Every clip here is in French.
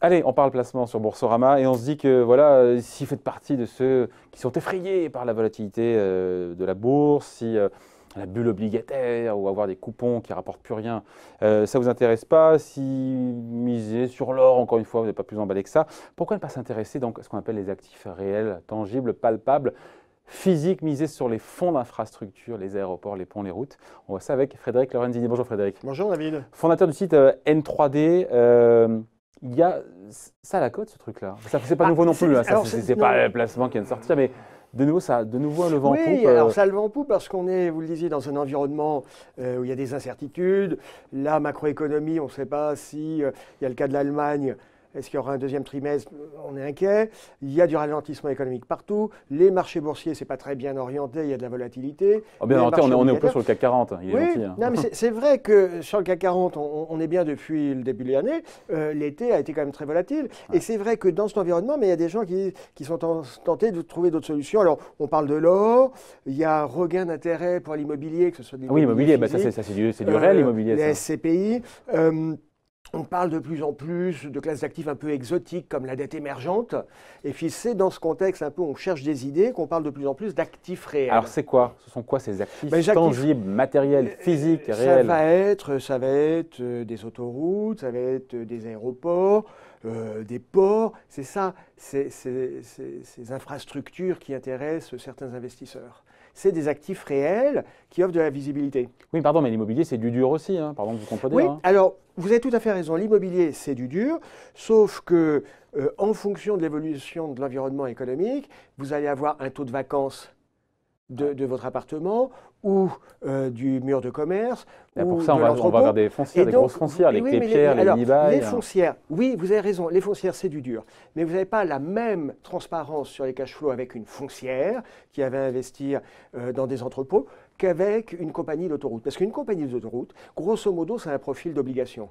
Allez, on parle placement sur Boursorama et on se dit que voilà, si vous faites partie de ceux qui sont effrayés par la volatilité de la bourse, si la bulle obligataire ou avoir des coupons qui ne rapportent plus rien, ça ne vous intéresse pas, si miser sur l'or, encore une fois, vous n'êtes pas plus emballé que ça, pourquoi ne pas s'intéresser donc à ce qu'on appelle les actifs réels, tangibles, palpables, physiques, miser sur les fonds d'infrastructure, les aéroports, les ponts, les routes? On voit ça avec Frédéric Lorenzini. Bonjour Frédéric. Bonjour David. Fondateur du site N3D. Il y a ça à la cote, ce truc-là. C'est pas nouveau non plus. C'est pas le placement qui vient de sortir, mais de nouveau le vent en poupe. Oui, alors ça le vent en poupe parce qu'on est, vous le disiez, dans un environnement où il y a des incertitudes. La macroéconomie, on ne sait pas si il y a le cas de l'Allemagne. Est-ce qu'il y aura un deuxième trimestre? On est inquiet. Il y a du ralentissement économique partout. Les marchés boursiers, ce n'est pas très bien orienté. Il y a de la volatilité. Oh bien orienté, on est un peu sur le CAC 40. Il est oui, gentil, hein. Non, mais c'est vrai que sur le CAC 40, on est bien depuis le début de l'année. L'été a été quand même très volatile. Ouais. Et c'est vrai que dans cet environnement, mais il y a des gens qui sont tentés de trouver d'autres solutions. Alors, on parle de l'or. Il y a un regain d'intérêt pour l'immobilier, que ce soit de l'immobilier. Oui, l'immobilier, ça c'est du réel immobilier. Les SCPI. On parle de plus en plus de classes d'actifs un peu exotiques comme la dette émergente. Et puis c'est dans ce contexte un peu où on cherche des idées qu'on parle de plus en plus d'actifs réels. Alors c'est quoi? Ce sont quoi ces actifs tangibles, matériels, physiques et réels? Ça va être des autoroutes, ça va être des aéroports, des ports. C'est ça, ces infrastructures qui intéressent certains investisseurs. C'est des actifs réels qui offrent de la visibilité. Oui, pardon, mais l'immobilier, c'est du dur aussi, hein, pardon de vous contredire. Oui, alors, vous avez tout à fait raison. L'immobilier, c'est du dur, sauf que, en fonction de l'évolution de l'environnement économique, vous allez avoir un taux de vacances de votre appartement ou du mur de commerce. Pour ça, on va vers des foncières, des grosses foncières, les Clépierre, les Unibail. Les foncières, oui, vous avez raison, les foncières, c'est du dur. Mais vous n'avez pas la même transparence sur les cash flows avec une foncière qui va investir dans des entrepôts qu'avec une compagnie d'autoroute. Parce qu'une compagnie d'autoroute, grosso modo, c'est un profil d'obligation.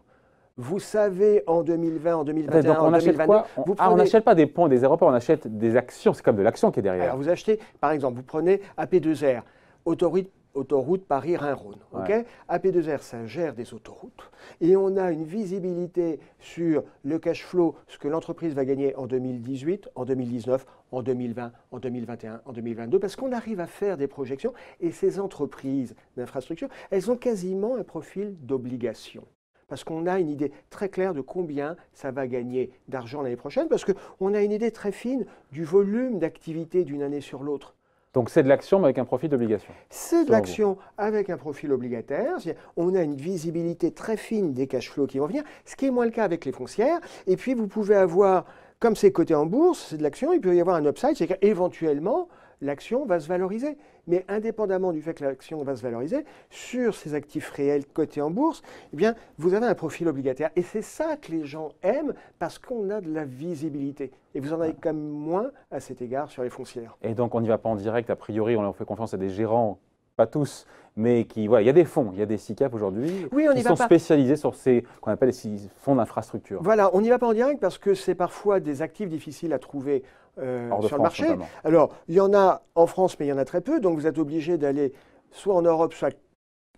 Vous savez, en 2020, en 2021, en 2022, on n'achète pas des ponts, des aéroports, on achète des actions. C'est comme de l'action qui est derrière. Alors vous achetez, par exemple, vous prenez AP2R, autoroute Paris-Rhin-Rhône. Ouais. Okay, AP2R, ça gère des autoroutes. Et on a une visibilité sur le cash flow, ce que l'entreprise va gagner en 2018, en 2019, en 2020, en 2021, en 2022, parce qu'on arrive à faire des projections. Et ces entreprises d'infrastructure, elles ont quasiment un profil d'obligation. Parce qu'on a une idée très claire de combien ça va gagner d'argent l'année prochaine, parce qu'on a une idée très fine du volume d'activité d'une année sur l'autre. Donc c'est de l'action mais avec un profil d'obligation. C'est de l'action avec un profil obligataire. On a une visibilité très fine des cash flows qui vont venir, ce qui est moins le cas avec les foncières. Et puis vous pouvez avoir, comme c'est coté en bourse, c'est de l'action, il peut y avoir un upside, c'est qu'éventuellement, l'action va se valoriser. Mais indépendamment du fait que l'action va se valoriser, sur ces actifs réels cotés en bourse, eh bien, vous avez un profil obligataire. Et c'est ça que les gens aiment parce qu'on a de la visibilité. Et vous en avez quand même moins à cet égard sur les foncières. Et donc on n'y va pas en direct, a priori, on leur fait confiance à des gérants, pas tous, mais qui, voilà, il y a des fonds, il y a des SICAV aujourd'hui qui sont spécialisés sur ces qu'on appelle les fonds d'infrastructure. Voilà, on n'y va pas en direct parce que c'est parfois des actifs difficiles à trouver sur le marché. Notamment. Alors, il y en a en France, mais il y en a très peu, donc vous êtes obligé d'aller soit en Europe, soit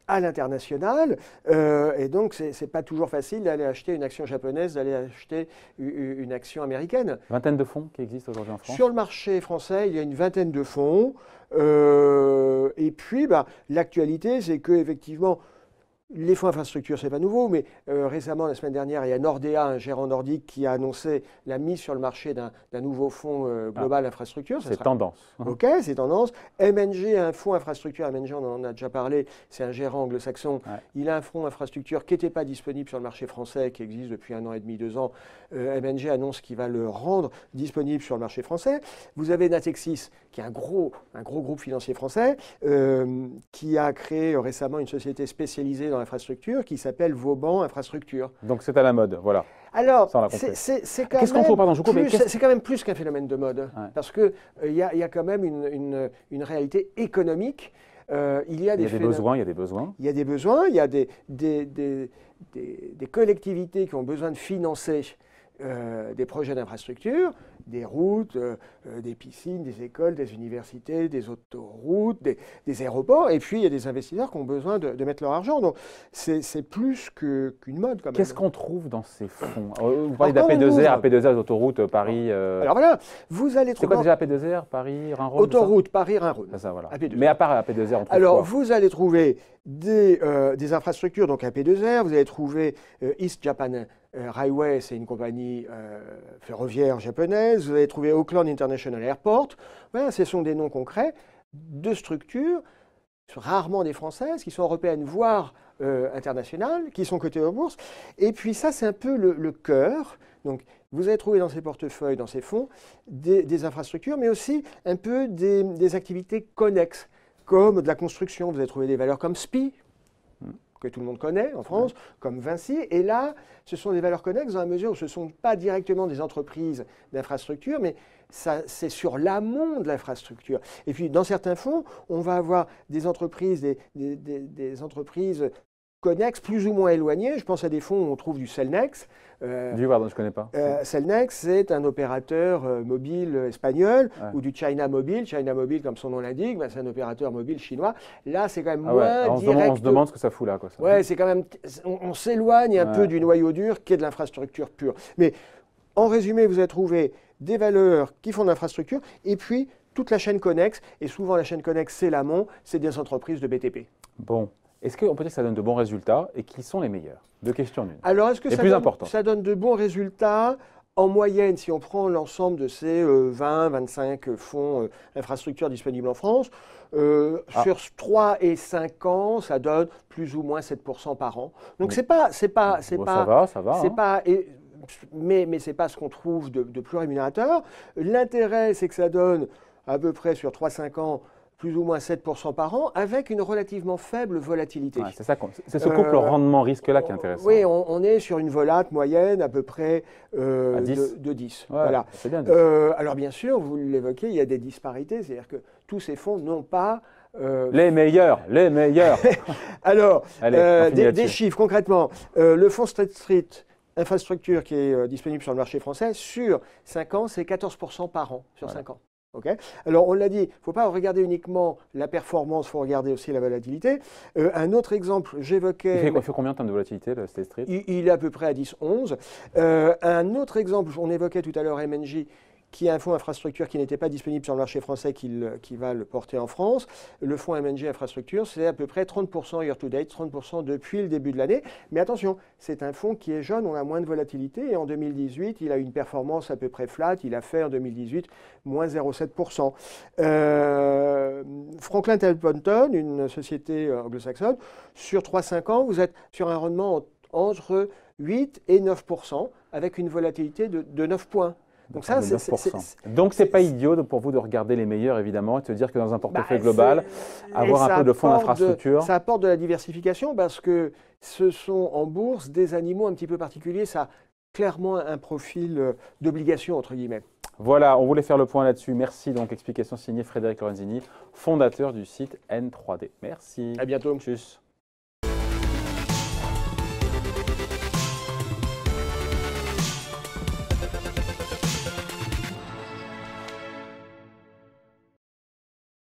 à l'international, et donc c'est pas toujours facile d'aller acheter une action japonaise, d'aller acheter une action américaine. Vingtaine de fonds qui existent aujourd'hui en France. Sur le marché français, il y a une vingtaine de fonds, et puis l'actualité, c'est que effectivement, les fonds infrastructures, c'est pas nouveau, mais récemment, la semaine dernière, il y a Nordea, un gérant nordique, qui a annoncé la mise sur le marché d'un nouveau fonds global infrastructure. C'est tendance. OK, c'est tendance. MNG a un fonds infrastructure. MNG, on en a déjà parlé, c'est un gérant anglo-saxon. Ouais. Il a un fonds infrastructure qui n'était pas disponible sur le marché français, qui existe depuis 1 an et demi, 2 ans. MNG annonce qu'il va le rendre disponible sur le marché français. Vous avez Natixis, qui est un gros groupe financier français, qui a créé récemment une société spécialisée dans l'infrastructure qui s'appelle Vauban Infrastructure. Donc c'est à la mode, voilà. Alors, c'est quand même plus qu'un phénomène de mode, parce qu'il y a quand même une réalité économique. Il y a des besoins. Il y a des besoins, il y a des collectivités qui ont besoin de financer des projets d'infrastructure, des routes, des piscines, des écoles, des universités, des autoroutes, des aéroports. Et puis, il y a des investisseurs qui ont besoin de mettre leur argent. Donc, c'est plus qu'une mode, quand même. Qu'est-ce qu'on trouve dans ces fonds? Vous parlez d'AP2R, AP2R, les autoroutes, Paris. Alors voilà, vous allez c'est trouver. quoi déjà AP2R, Paris, Rhin-Rhône? Autoroute, Paris-Rhin-Rhône. C'est ça, voilà. AP2R. Mais à part AP2R, on trouve Alors, quoi? vous allez trouver des infrastructures, donc AP2R, vous allez trouver East Japan Railway, c'est une compagnie ferroviaire japonaise, vous allez trouver Auckland International Airport. Voilà, ce sont des noms concrets de structures, rarement des françaises, qui sont européennes, voire internationales, qui sont cotées en bourse. Et puis ça, c'est un peu le cœur. Donc, vous allez trouver dans ces portefeuilles, dans ces fonds, des infrastructures, mais aussi un peu des activités connexes, comme de la construction. Vous allez trouver des valeurs comme SPI, que tout le monde connaît en France, comme Vinci. Et là, ce sont des valeurs connexes dans la mesure où ce ne sont pas directement des entreprises d'infrastructure, mais c'est sur l'amont de l'infrastructure. Et puis, dans certains fonds, on va avoir des entreprises, des entreprises connexes plus ou moins éloignées. Je pense à des fonds où on trouve du Cellnex. Pardon, je ne connais pas. Cellnex, c'est un opérateur mobile espagnol, ou du China Mobile. China Mobile, comme son nom l'indique, c'est un opérateur mobile chinois. Là, c'est quand même moins direct. On se demande ce que ça fout là. Ouais, c'est quand même. On s'éloigne un peu du noyau dur qui est de l'infrastructure pure. Mais en résumé, vous allez trouver des valeurs qui font de l'infrastructure et puis toute la chaîne connexe. Et souvent, la chaîne connexe, c'est l'amont, c'est des entreprises de BTP. Bon. Est-ce qu'on peut dire que ça donne de bons résultats et qui sont les meilleurs? Deux questions d'une. Alors, est-ce que ça donne de bons résultats? En moyenne, si on prend l'ensemble de ces 20-25 fonds infrastructures disponibles en France, sur 3 et 5 ans, ça donne plus ou moins 7% par an. Donc, ça va. Mais ce n'est pas ce qu'on trouve de plus rémunérateur. L'intérêt, c'est que ça donne à peu près sur 3-5 ans plus ou moins 7% par an, avec une relativement faible volatilité. Ouais, c'est ce couple rendement-risque-là qui est intéressant. Oui, on est sur une volate moyenne à peu près à 10. de 10. Ouais, voilà. C'est bien 10. Alors bien sûr, vous l'évoquez, il y a des disparités, c'est-à-dire que tous ces fonds n'ont pas... Les meilleurs. Alors, des chiffres concrètement. Le fonds Street Infrastructure qui est disponible sur le marché français, sur 5 ans, c'est 14% par an, sur 5 ans. Okay. Alors, on l'a dit, il ne faut pas regarder uniquement la performance, il faut regarder aussi la volatilité. Un autre exemple, j'évoquais... Il fait combien en termes de volatilité, le State Street? Il est à peu près à 10-11. Un autre exemple, on évoquait tout à l'heure MNJ, qui est un fonds infrastructure qui n'était pas disponible sur le marché français, qui va le porter en France. Le fonds MNG Infrastructure, c'est à peu près 30% year-to-date, 30% depuis le début de l'année. Mais attention, c'est un fonds qui est jeune, on a moins de volatilité. Et en 2018, il a une performance à peu près flat. Il a fait en 2018 moins 0,7%. Franklin Templeton, une société anglo-saxonne, sur 3-5 ans, vous êtes sur un rendement entre 8 et 9%, avec une volatilité de 9 points. Donc ça, donc c'est pas idiot pour vous de regarder les meilleurs évidemment et de se dire que dans un portefeuille global, avoir un peu de fonds d'infrastructure. Ça apporte de la diversification parce que ce sont en bourse des animaux un petit peu particuliers. Ça a clairement un profil d'obligation entre guillemets. Voilà, on voulait faire le point là-dessus. Merci. Donc explication signée Frédéric Lorenzini, fondateur du site N3D. Merci. À bientôt. Tchuss.